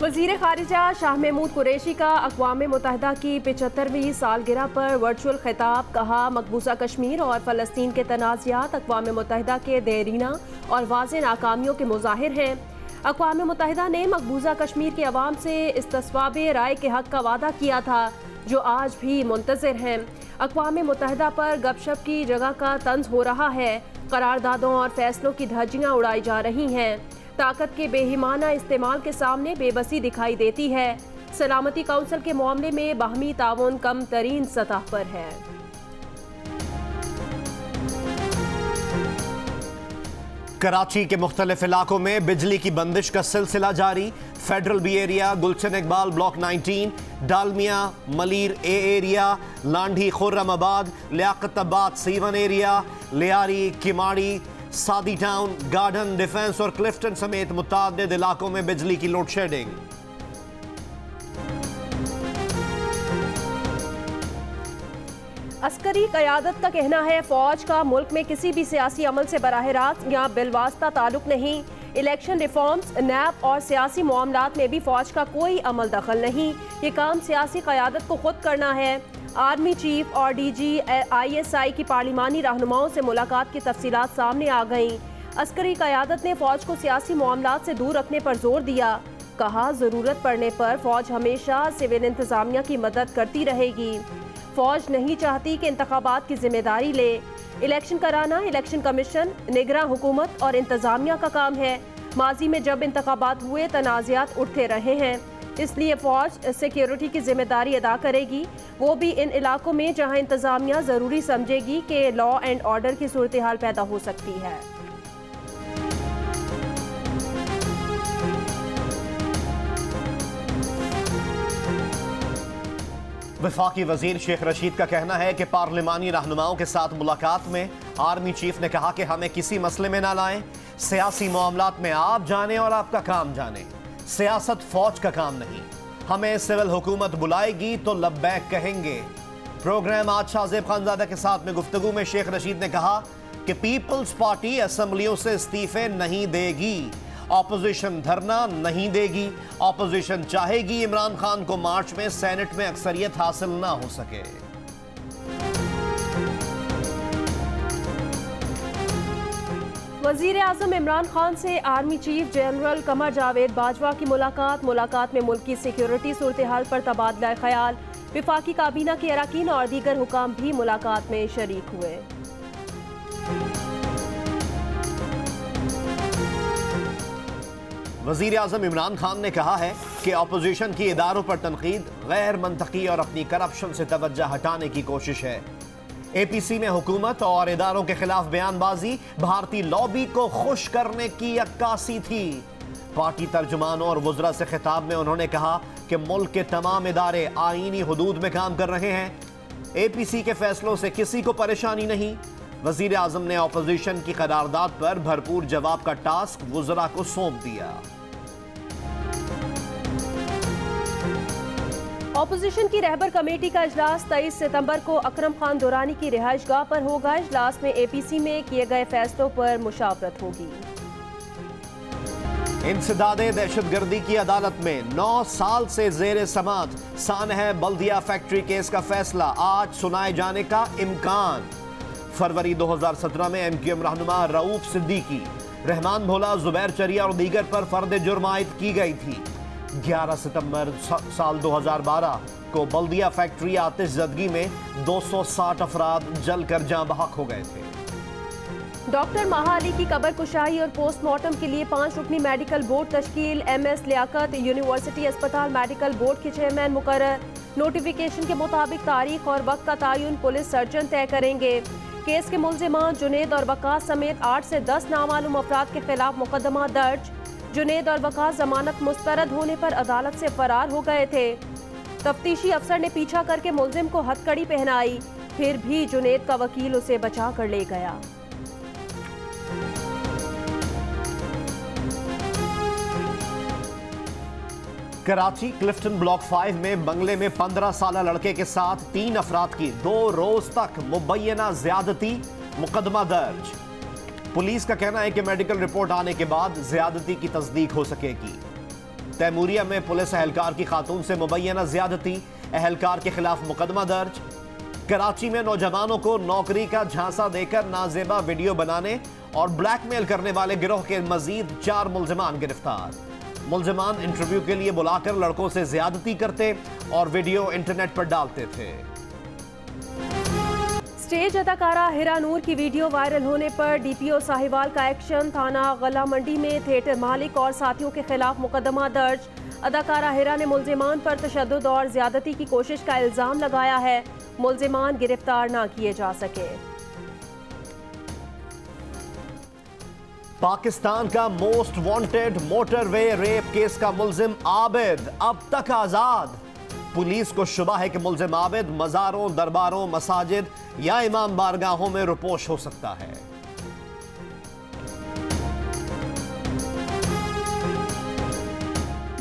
वज़ीर ख़ारिजा शाह महमूद कुरैशी का अक़वाम मुत्तहिदा की 75वीं सालगिरह पर वर्चुअल खिताब। कहा, मकबूजा कश्मीर और फ़लस्तीन के तनाज़ात अक़वाम मुत्तहिदा के देरीना और वाज़ेह नाकामियों के मुज़ाहिर हैं। अक़वाम मुत्तहिदा ने मकबूजा कश्मीर के अवाम से इस्तिस्वाब राय के हक़ का वादा किया था, जो आज भी मुंतज़िर हैं। अक़वाम मुत्तहिदा पर गपशप की जगह का तंज हो रहा है। करारदादों और फैसलों की धज्जियाँ उड़ाई जा रही हैं। ताकत के बेहिमाना इस्तेमाल के सामने बेबसी दिखाई देती है। सलामती काउंसिल के मामले में बाहमी ताउन कम तरीन सतह पर है। कराची के मुख्तलिफ इलाकों में बिजली की बंदिश का सिलसिला जारी। Federal B area, Gulshan Iqbal block 19, Dalmia Malir A area, Landhi Khurramabad, Liaquatabad C1 area, Lyari, Keamari, Saadi town, garden, defence और क्लिफ्टन समेत मुतादिद इलाकों में बिजली की लोड शेडिंग। अस्करी क़यादत का कहना है, फौज का मुल्क में किसी भी सियासी अमल से बराह रास्त या बिलवास्ता ताल्लुक नहीं। इलेक्शन रिफॉर्म्स, नैब और सियासी मामलात में भी फौज का कोई अमल दखल नहीं। ये काम सियासी क़यादत को खुद करना है। आर्मी चीफ और DG ISI की पार्लिमानी रहनुमाओं से मुलाकात की तफसीलात सामने आ गईं। अस्करी क़यादत ने फौज को सियासी मामलात से दूर रखने पर जोर दिया। कहा, ज़रूरत पड़ने पर फौज हमेशा सिविल इंतज़ामिया की मदद करती रहेगी। फौज नहीं चाहती कि इंतखाबात की जिम्मेदारी ले। इलेक्शन कराना इलेक्शन कमीशन, निगरां हुकूमत और इंतज़ामिया का काम है। माजी में जब इंतखाबात हुए तनाज़ात उठते रहे हैं, इसलिए फौज सिक्योरिटी की जिम्मेदारी अदा करेगी, वो भी इन इलाकों में जहां इंतज़ामिया ज़रूरी समझेगी कि लॉ एंड ऑर्डर की सूरत हाल पैदा हो सकती है। वफाकी वजीर शेख रशीद का कहना है कि पार्लिमानी रहनुमाओं के साथ मुलाकात में आर्मी चीफ ने कहा कि हमें किसी मसले में ना लाएं। सियासी मामलात में आप जाने और आपका काम जाने, सियासत फौज का काम नहीं। हमें सिविल हुकूमत बुलाएगी तो लब्बैक कहेंगे। प्रोग्राम आज शाहजेब खानजादा के साथ में गुफ्तगू में शेख रशीद ने कहा कि पीपल्स पार्टी असेंबलियों से इस्तीफे नहीं देगी, ऑपोजिशन धरना नहीं देगी। ऑपोजिशन चाहेगी इमरान खान को मार्च में सेनेट में अक्सरियत हासिल ना हो सके। वज़ीर आज़म इमरान खान से army chief general Qamar Javed Bajwa की मुलाकात में मुल्क की सिक्योरिटी सूरत हाल पर तबादला ख्याल। वफाकी काबीना के अरकान और दीगर हुकाम भी मुलाकात में शरीक हुए। वज़ीर आज़म इमरान खान ने कहा है कि अपोजिशन की इदारों पर तनकीद गैर मंतकी और अपनी करप्शन से तवज्जो हटाने की कोशिश है। APC में हुकूमत और इदारों के खिलाफ बयानबाजी भारतीय लॉबी को खुश करने की अक्कासी थी। पार्टी तर्जुमानों और वज़रा से खिताब में उन्होंने कहा कि मुल्क के तमाम इदारे आईनी हुदूद में काम कर रहे हैं। APC के फैसलों से किसी को परेशानी नहीं। वज़ीर आज़म ने अपोजिशन की करारदाद पर भरपूर जवाब का टास्क वज़रा को सौंप दिया। ऑपोजिशन की रहबर कमेटी का इजलास 23 सितंबर को अकरम खान दुरानी की रिहाइशगाह पर होगा। इजलास में APC में किए गए फैसलों पर मुशावरत होगी। इंसदादे दहशतगर्दी की अदालत में 9 साल से जेर समात सानह बल्दिया फैक्ट्री केस का फैसला आज सुनाए जाने का इम्कान। फरवरी 2017 में MQM रहनुमा रऊफ सिद्दीकी, रहमान भोला, जुबैर चरिया और दीगर पर फर्द जुर्म आयद की गई थी। 11 सितंबर साल 2012 को बल्दिया फैक्ट्री आतिशज़दगी में 260 अफराद जलकर जाँ बहक हो गए थे। डॉक्टर महा अली की कब्र कुशाई और पोस्टमार्टम के लिए 5 रुकनी मेडिकल बोर्ड तश्कील। MS लियाकत यूनिवर्सिटी अस्पताल मेडिकल बोर्ड के चेयरमैन मुकर्रर। नोटिफिकेशन के मुताबिक तारीख और वक्त का तयन पुलिस सर्जन तय करेंगे। केस के मुल्जिमान जुनेद और वकास समेत 8 से 10 नामालूम अफराद के खिलाफ मुकदमा दर्ज। जुनेद और वकास जमानत मुस्तरद होने पर अदालत से फरार हो गए थे। तफ्तीशी अफसर ने पीछा करके मुल्जिम को हथकड़ी पहनाई, फिर भी जुनेद का वकील उसे बचा कर ले गया। कराची क्लिफ्टन ब्लॉक 5 में बंगले में 15 साल लड़के के साथ 3 अफराद की 2 रोज तक मुबैना ज्यादती, मुकदमा दर्ज। पुलिस का कहना है कि मेडिकल रिपोर्ट आने के बाद ज्यादती की तस्दीक हो सकेगी। तैमूरिया में पुलिस एहलकार की खातून से मुबैना ज्यादती, एहलकार के खिलाफ मुकदमा दर्ज। कराची में नौजवानों को नौकरी का झांसा देकर नाजेबा वीडियो बनाने और ब्लैकमेल करने वाले गिरोह के मजीद 4 मुल्जिमान गिरफ्तार। मुल्जिमान इंटरव्यू के लिए बुलाकर लड़कों से ज्यादती करते और वीडियो इंटरनेट पर डालते थे। स्टेज अदाकारा हिरा नूर की वीडियो वायरल होने पर डीपीओ साहिवाल का एक्शन। थाना गला मंडी में थिएटर मालिक और साथियों के खिलाफ मुकदमा दर्ज। अदाकारा हिरा ने मुल्जिमान पर तशद्दुद और ज्यादती की कोशिश का इल्जाम लगाया है। मुल्जिमान गिरफ्तार न किए जा सके। पाकिस्तान का most wanted motorway rape case का मुल्जिम आबिद अब तक आजाद। पुलिस को शुबा है कि मुल्जिम आबिद मज़ारों, दरबारों, मसाजिद या इमाम बारगाहों में रुपोश हो सकता है।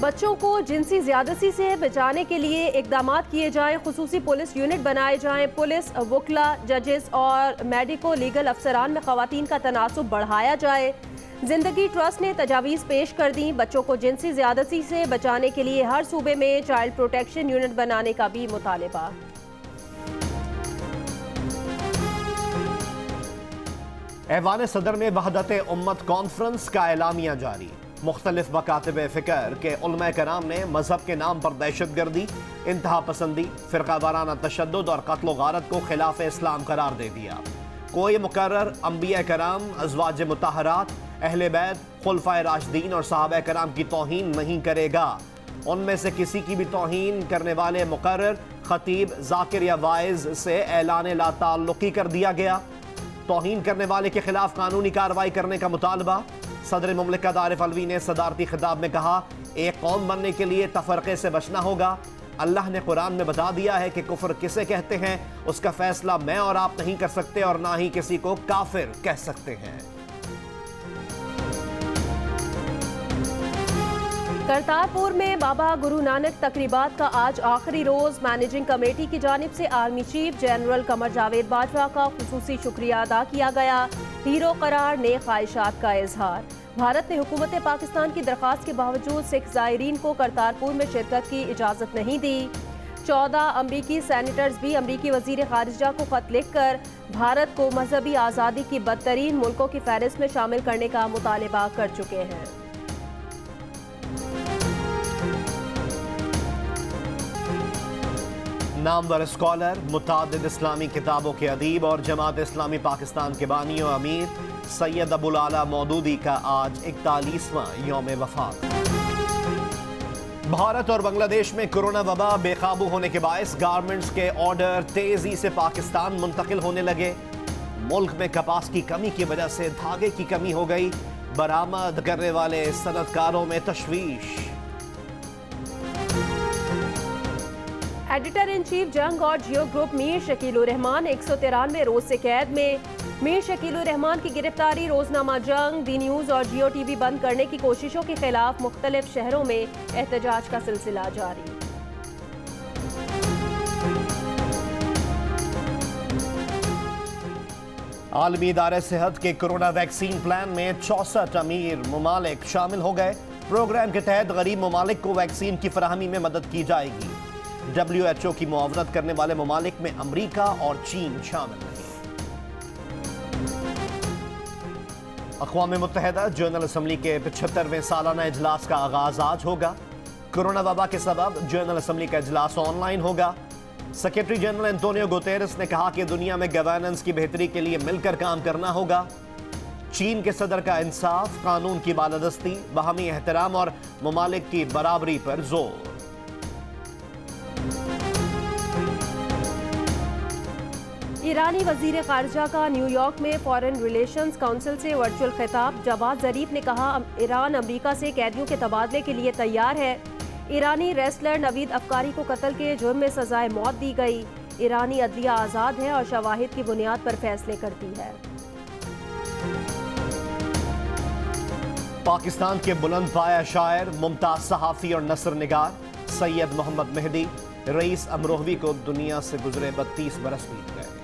बच्चों को जिनसी ज्यादती से बचाने के लिए इकदाम किए जाएं, खुसूसी पुलिस यूनिट बनाए जाएं, पुलिस, वकला, जजेस और मेडिको लीगल अफसरान में खवातीन का तनासुब बढ़ाया जाए। जिंदगी ट्रस्ट ने तजावीज़ पेश कर दी। बच्चों को जिनसी ज्यादती से बचाने के लिए हर सूबे में चाइल्ड प्रोटेक्शन यूनिट बनाने का भी मुतालिबा। ऐवान सदर में वहदत उम्मत कॉन्फ्रेंस का एलामिया जारी। मुख्तलिफ मकातिब फ़िक्र के उलमा कराम ने मजहब के नाम पर दहशतगर्दी, इंतहा पसंदी, फ़िरका वाराना तशद्दुद और कत्ल व गारत को खिलाफ इस्लाम करार दे दिया। कोई मुकर्रर अंबिया कराम, अज़वाज मुताहरात, अहले बैत, खुलफाए राशिदीन और सहाबा कराम की तौहीन नहीं करेगा। उनमें से किसी की भी तौहीन करने वाले मुकर्रर, खतीब, जाकिर या वाइज से ऐलान ला ताल्लुकी कर दिया गया। तौहीन करने वाले के खिलाफ कानूनी कार्रवाई करने का मुतालबा। सदर मुमलिकत आरिफ अलवी ने सदारती खिताब में कहा, एक कौम बनने के लिए तफरक़े से बचना होगा। अल्लाह ने कुरान में बता दिया है कि कुफ्र किसे कहते हैं। उसका फैसला मैं और आप नहीं कर सकते और ना ही किसी को काफिर कह सकते हैं। करतारपुर में बाबा गुरु नानक तकरीबात का आज आखिरी रोज। मैनेजिंग कमेटी की जानिब से army chief general Qamar Javed Bajwa का खुसूसी शुक्रिया अदा किया गया। हीरो करार नेक ख्वाहिशात का इजहार। भारत ने हुकूमत पाकिस्तान की दरख्वास्त के बावजूद सिख ज़ायरीन को करतारपुर में शिरकत की इजाज़त नहीं दी। 14 अमरीकी सैनिटर्स भी अमरीकी वज़ीर ख़ारिजा को ख़त लिखकर भारत को मजहबी आज़ादी की बदतरीन मुल्कों की फहरिस्त में शामिल करने का मुतालबा कर चुके हैं। नामवर स्कॉलर, मुतादिद इस्लामी किताबों के अदीब और जमात इस्लामी पाकिस्तान के बानी और अमीर सैयद अबुल आला मौदूदी का आज 41वां यौम वफात। भारत और बांग्लादेश में कोरोना वबा बेकाबू होने के बायस गारमेंट्स के ऑर्डर तेजी से पाकिस्तान मुंतकिल होने लगे। मुल्क में कपास की कमी की वजह से धागे की कमी हो गई। बरामद करने वाले सनतकारों में तशवीश। एडिटर इन चीफ जंग और जियो ग्रुप मीर शकीलुर रहमान 193 रोज से कैद में। मीर शकीलुर रहमान की गिरफ्तारी रोजनामा जंग, दी न्यूज और जियो टीवी बंद करने की कोशिशों के खिलाफ मुख्तलिफ शहरों में एहतजाज का सिलसिला जारी। आलमी इदारे सेहत के कोरोना वैक्सीन प्लान में 64 अमीर ममालिक शामिल हो गए। प्रोग्राम के तहत गरीब ममालिक को वैक्सीन की फराहमी में मदद की जाएगी। WHO की मुआवनत करने वाले ममालिक में अमरीका और चीन शामिल नहीं। अक़वाम मुत्तहिदा जनरल असम्बली के 75वें सालाना इजलास का आगाज आज होगा। कोरोना वबा के सबब जनरल असम्बली का इजलास ऑनलाइन होगा। सेक्रेटरी जनरल एंटोनियो गुतेरेस ने कहा कि दुनिया में गवर्नेंस की बेहतरी के लिए मिलकर काम करना होगा। चीन के सदर का इंसाफ, कानून की बालादस्ती, बाहमी एहतराम और ममालिक की बराबरी पर जोर। ईरानी वजीर खारजा का न्यूयॉर्क में फॉरेन रिलेशंस काउंसिल से वर्चुअल खिताब। जवाद जरीफ ने कहा, ईरान अमेरिका से कैदियों के तबादले के लिए तैयार है। ईरानी रेसलर नवीद अफकारी को कत्ल के जुर्म में सजाए मौत दी गई। ईरानी अदलिया आज़ाद है और शवाहिद की बुनियाद पर फैसले करती है। पाकिस्तान के बुलंद पाया शायर, मुमताज सहाफ़ी और नसर निगार सैयद मोहम्मद मेहदी रईस अमरोहवी को दुनिया से गुजरे 32 बरस बीत गए।